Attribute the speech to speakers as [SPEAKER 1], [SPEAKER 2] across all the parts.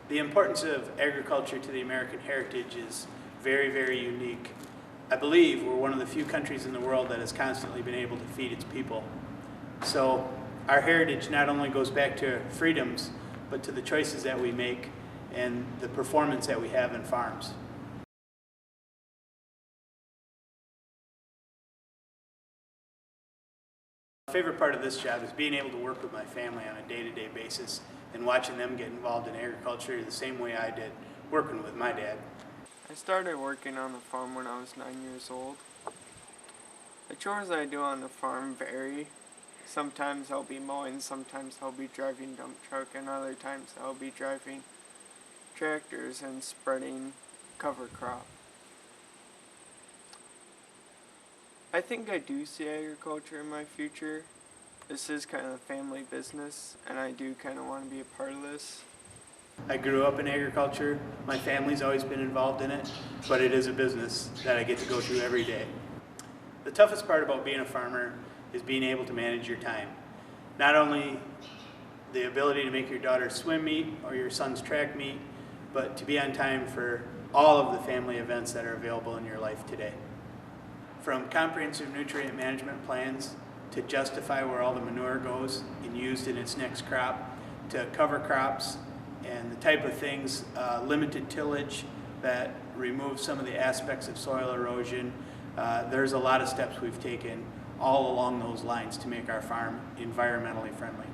[SPEAKER 1] The importance of agriculture to the American heritage is very, very unique. I believe we're one of the few countries in the world that has constantly been able to feed its people. So our heritage not only goes back to freedoms, but to the choices that we make and the performance that we have in farms. My favorite part of this job is being able to work with my family on a day-to-day basis and watching them get involved in agriculture the same way I did working with my dad.
[SPEAKER 2] I started working on the farm when I was 9 years old. The chores I do on the farm vary. Sometimes I'll be mowing, sometimes I'll be driving dump truck, and other times I'll be driving tractors and spreading cover crop. I think I do see agriculture in my future. This is kind of a family business, and I do kind of want to be a part of this.
[SPEAKER 1] I grew up in agriculture. My family's always been involved in it, but it is a business that I get to go to every day. The toughest part about being a farmer is being able to manage your time. Not only the ability to make your daughter's swim meet or your son's track meet, but to be on time for all of the family events that are available in your life today. From comprehensive nutrient management plans to justify where all the manure goes and used in its next crop, to cover crops and the type of things, limited tillage that remove some of the aspects of soil erosion. There's a lot of steps we've taken all along those lines to make our farm environmentally friendly.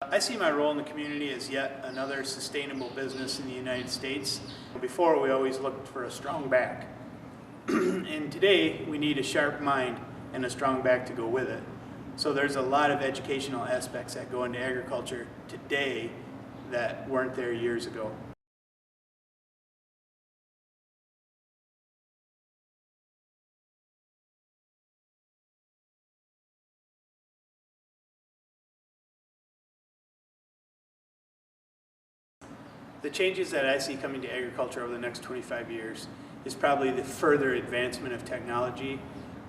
[SPEAKER 1] I see my role in the community as yet another sustainable business in the United States. Before, we always looked for a strong back. And today, we need a sharp mind and a strong back to go with it. So there's a lot of educational aspects that go into agriculture today that weren't there years ago. The changes that I see coming to agriculture over the next 25 years is probably the further advancement of technology,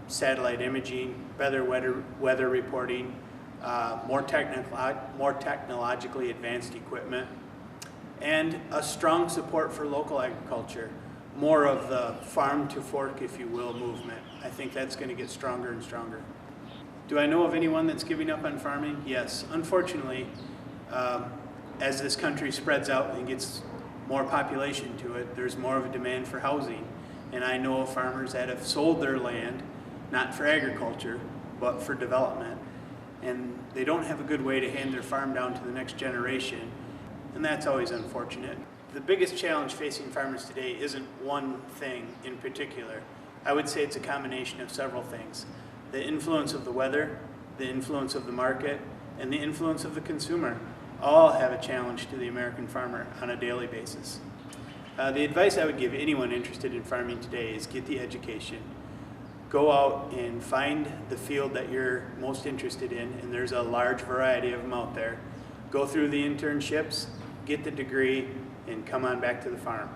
[SPEAKER 1] satellite imaging, better weather reporting, more technologically advanced equipment, and a strong support for local agriculture, more of the farm to fork, if you will, movement. I think that's going to get stronger and stronger. Do I know of anyone that's giving up on farming? Yes. Unfortunately, as this country spreads out and gets more population to it, there's more of a demand for housing. And I know of farmers that have sold their land, not for agriculture, but for development. And they don't have a good way to hand their farm down to the next generation. And that's always unfortunate. The biggest challenge facing farmers today isn't one thing in particular. I would say it's a combination of several things. The influence of the weather, the influence of the market, and the influence of the consumer all have a challenge to the American farmer on a daily basis. The advice I would give anyone interested in farming today is get the education. Go out and find the field that you're most interested in, and there's a large variety of them out there. Go through the internships, get the degree, and come on back to the farm.